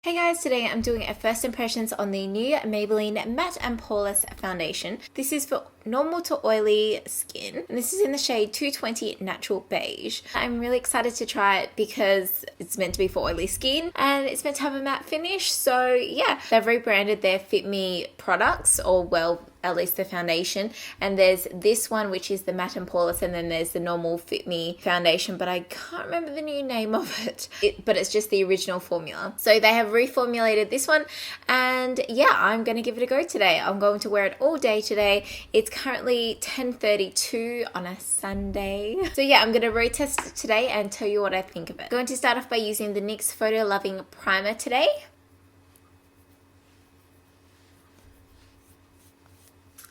Hey guys, today I'm doing a first impressions on the new Maybelline Matte and Poreless foundation. This is for normal to oily skin, and this is in the shade 220 Natural Beige. I'm really excited to try it because it's meant to be for oily skin and it's meant to have a matte finish. So yeah, they've rebranded their Fit Me products, or well, at least the foundation, and there's this one which is the matte and poreless, and then there's the normal Fit Me foundation, but I can't remember the new name of it, but it's just the original formula. So they have reformulated this one, and yeah, I'm going to give it a go today. I'm going to wear it all day today. It's currently 10:32 on a Sunday. So yeah, I'm going to road test it today and tell you what I think of it. I'm going to start off by using the NYX Photo Loving Primer today.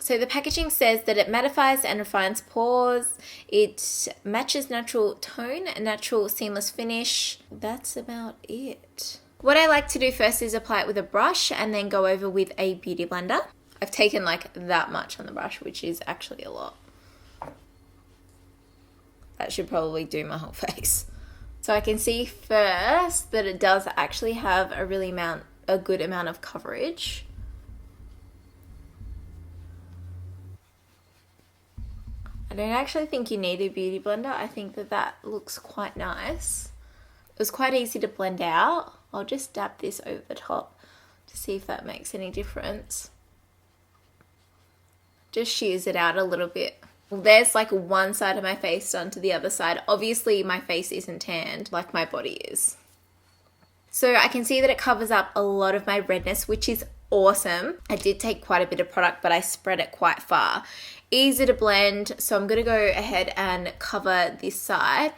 So the packaging says that it mattifies and refines pores, it matches natural tone, natural seamless finish. That's about it. What I like to do first is apply it with a brush and then go over with a beauty blender. I've taken like that much on the brush, which is actually a lot. That should probably do my whole face. So I can see first that it does actually have a good amount of coverage. I don't actually think you need a beauty blender. I think that looks quite nice. It was quite easy to blend out. I'll just dab this over the top to see if that makes any difference. Just shears it out a little bit. Well, there's like one side of my face done to the other side. Obviously my face isn't tanned like my body is. So I can see that it covers up a lot of my redness, which is awesome. I did take quite a bit of product, but I spread it quite far. Easy to blend, so I'm going to go ahead and cover this side.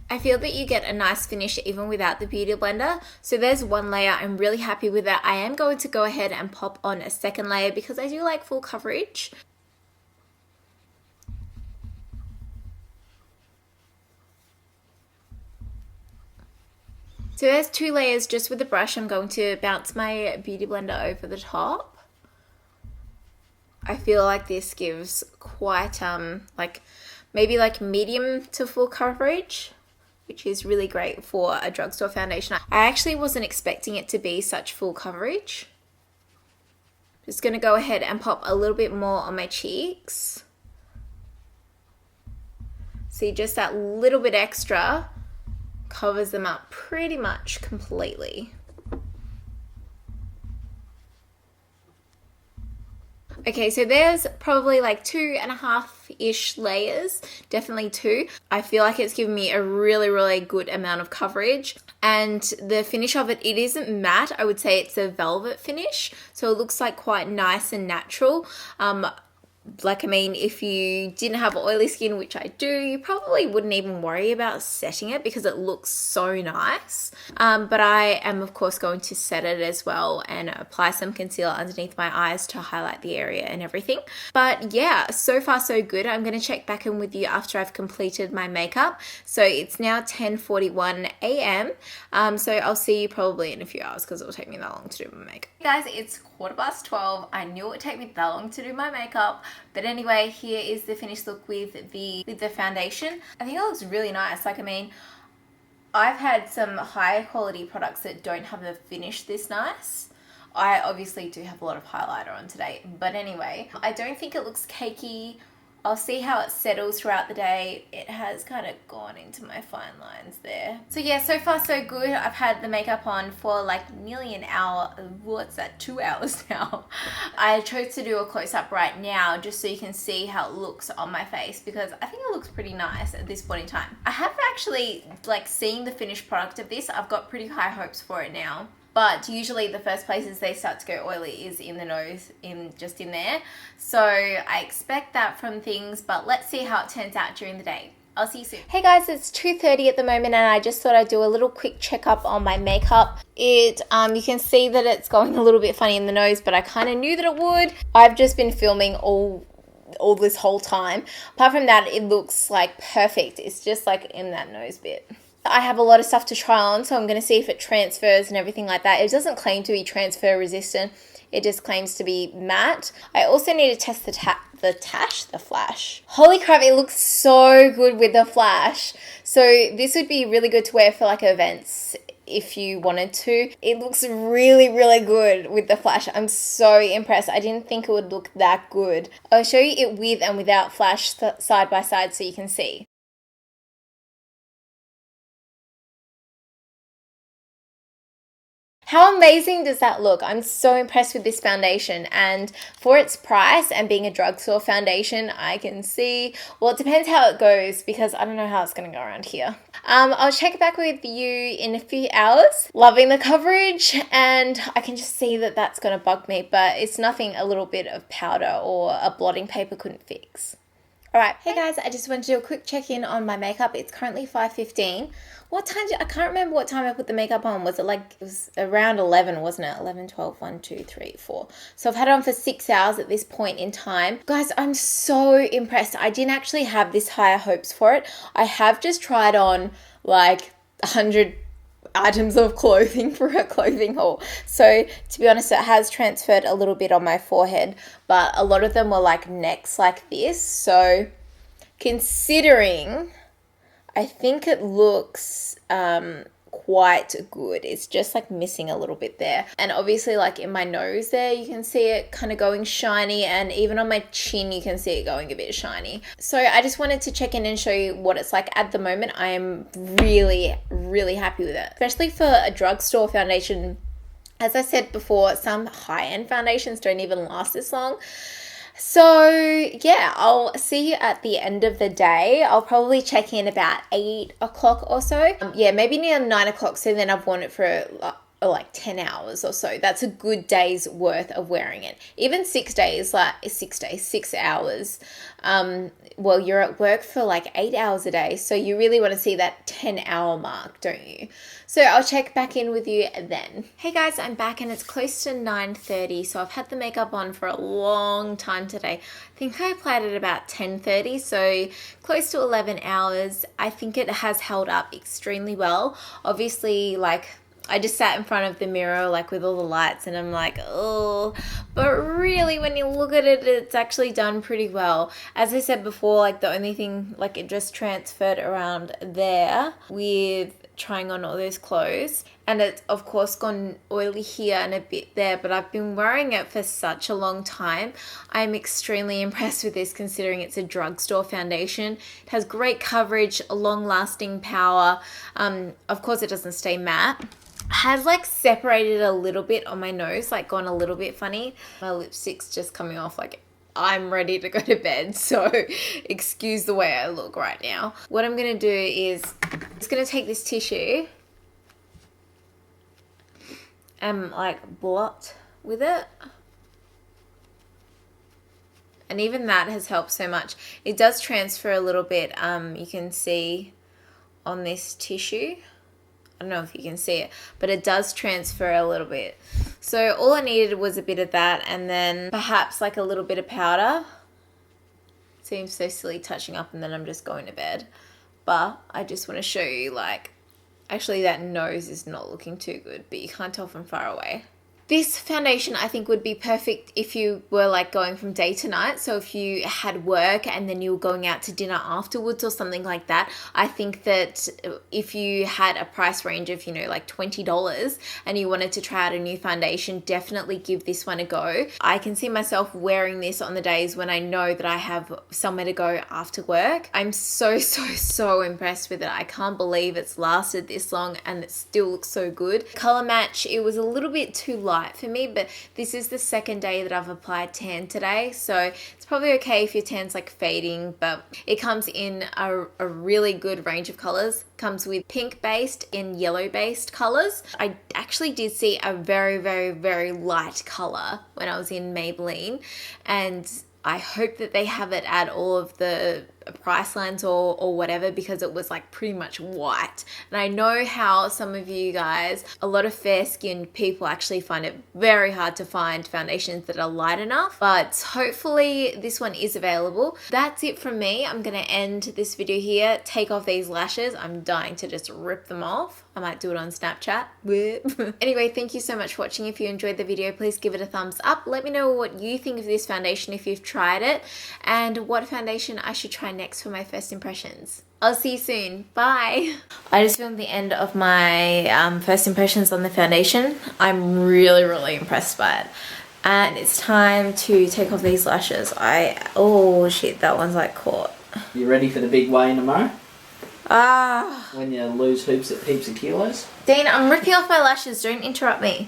I feel that you get a nice finish even without the beauty blender. So there's one layer. I'm really happy with that. I am going to go ahead and pop on a second layer because I do like full coverage. So there's two layers just with the brush. I'm going to bounce my beauty blender over the top. I feel like this gives quite maybe like medium to full coverage, which is really great for a drugstore foundation. I actually wasn't expecting it to be such full coverage. Just gonna go ahead and pop a little bit more on my cheeks. See, just that little bit extra covers them up pretty much completely. Okay, so there's probably like 2.5-ish layers, definitely 2. I feel like it's given me a really good amount of coverage, and the finish of it isn't matte. I would say it's a velvet finish, so it looks like quite nice and natural. If you didn't have oily skin, which I do, you probably wouldn't even worry about setting it because it looks so nice. But I am, of course, going to set it as well and apply some concealer underneath my eyes to highlight the area and everything. But yeah, so far so good. I'm going to check back in with you after I've completed my makeup. So it's now 10:41 a.m. So I'll see you probably in a few hours because it will take me that long to do my makeup. Hey guys, it's 12:15. I knew it would take me that long to do my makeup. But anyway, here is the finished look with the foundation. I think it looks really nice. I've had some high quality products that don't have a finish this nice. I obviously do have a lot of highlighter on today, but anyway, I don't think it looks cakey. I'll see how it settles throughout the day. It has kind of gone into my fine lines there. So yeah, so far so good. I've had the makeup on for like nearly an hour. What's that? 2 hours now. I chose to do a close-up right now just so you can see how it looks on my face because I think it looks pretty nice at this point in time. I have actually seen the finished product of this. I've got pretty high hopes for it now. But usually the first places they start to go oily is in the nose, just in there. So I expect that from things, but let's see how it turns out during the day. I'll see you soon. Hey guys, it's 2:30 at the moment and I just thought I'd do a little quick checkup on my makeup. You can see that it's going a little bit funny in the nose, but I kind of knew that it would. I've just been filming all this whole time. Apart from that, it looks like perfect. It's just like in that nose bit. I have a lot of stuff to try on, so I'm going to see if it transfers and everything like that. It doesn't claim to be transfer resistant. It just claims to be matte. I also need to test the flash. Holy crap, it looks so good with the flash. So this would be really good to wear for like events if you wanted to. It looks really, really good with the flash. I'm so impressed. I didn't think it would look that good. I'll show you it with and without flash side by side so you can see. How amazing does that look? I'm so impressed with this foundation, and for its price and being a drugstore foundation, I can see, well, it depends how it goes because I don't know how it's going to go around here. I'll check back with you in a few hours. Loving the coverage, and I can just see that that's going to bug me, but it's nothing a little bit of powder or a blotting paper couldn't fix. Alright, hey guys, I just wanted to do a quick check-in on my makeup. It's currently 5:15. What time I can't remember what time I put the makeup on. Was it like, it was around 11, wasn't it? 11, 12, 1, 2, 3, 4. So I've had it on for 6 hours at this point in time. Guys, I'm so impressed. I didn't actually have this higher hopes for it. I have just tried on like 100 items of clothing for a clothing haul. So to be honest, it has transferred a little bit on my forehead, but a lot of them were like necks like this. So considering, I think it looks quite good. It's just like missing a little bit there. And obviously like in my nose there, you can see it kind of going shiny, and even on my chin, you can see it going a bit shiny. So I just wanted to check in and show you what it's like at the moment. I am really, really happy with it, especially for a drugstore foundation. As I said before, some high-end foundations don't even last this long. So yeah, I'll see you at the end of the day. I'll probably check in about 8 o'clock or so. Yeah, maybe near 9 o'clock. So then I've worn it for like 10 hours or so. That's a good day's worth of wearing it. Even 6 days, 6 hours. Well, you're at work for like 8 hours a day. So you really want to see that 10-hour mark, don't you? So I'll check back in with you then. Hey guys, I'm back and it's close to 9:30. So I've had the makeup on for a long time today. I think I applied it about 10:30, so close to 11 hours. I think it has held up extremely well. Obviously, like, I just sat in front of the mirror like with all the lights and I'm like, oh, but really when you look at it, it's actually done pretty well. As I said before, like the only thing, like it just transferred around there with trying on all those clothes, and it's of course gone oily here and a bit there, but I've been wearing it for such a long time. I'm extremely impressed with this considering it's a drugstore foundation. It has great coverage, long-lasting power. Of course it doesn't stay matte. Has like separated a little bit on my nose, like gone a little bit funny. My lipstick's just coming off, like I'm ready to go to bed, so excuse the way I look right now. What I'm gonna do is I'm just gonna take this tissue and like blot with it. And even that has helped so much. It does transfer a little bit, you can see on this tissue. I don't know if you can see it, but it does transfer a little bit. So all I needed was a bit of that, and then perhaps like a little bit of powder. Seems so silly touching up and then I'm just going to bed. But I just want to show you, like, actually that nose is not looking too good, but you can't tell from far away. This foundation I think would be perfect if you were like going from day to night. So if you had work and then you were going out to dinner afterwards or something like that, I think that if you had a price range of, you know, like $20 and you wanted to try out a new foundation, definitely give this one a go. I can see myself wearing this on the days when I know that I have somewhere to go after work. I'm so impressed with it. I can't believe it's lasted this long and it still looks so good. Color match, it was a little bit too light for me, but this is the second day that I've applied tan today, so it's probably okay if your tan's like fading, but it comes in a really good range of colors. Comes with pink based and yellow based colors. I actually did see a very light color when I was in Maybelline, and I hope that they have it at all of the a Pricelines or whatever, because it was like pretty much white. And I know how some of you guys, a lot of fair skinned people actually find it very hard to find foundations that are light enough, but hopefully this one is available. That's it from me. I'm gonna end this video here, take off these lashes. I'm dying to just rip them off. I might do it on Snapchat. Anyway, thank you so much for watching. If you enjoyed the video, please give it a thumbs up. Let me know what you think of this foundation if you've tried it, and what foundation I should try next for my first impressions. I'll see you soon. Bye. I just filmed the end of my first impressions on the foundation. I'm really impressed by it. And it's time to take off these lashes. Oh shit, that one's like caught. You ready for the big weigh tomorrow? Ah. When you lose heaps of kilos? Dean, I'm ripping off my lashes. Don't interrupt me.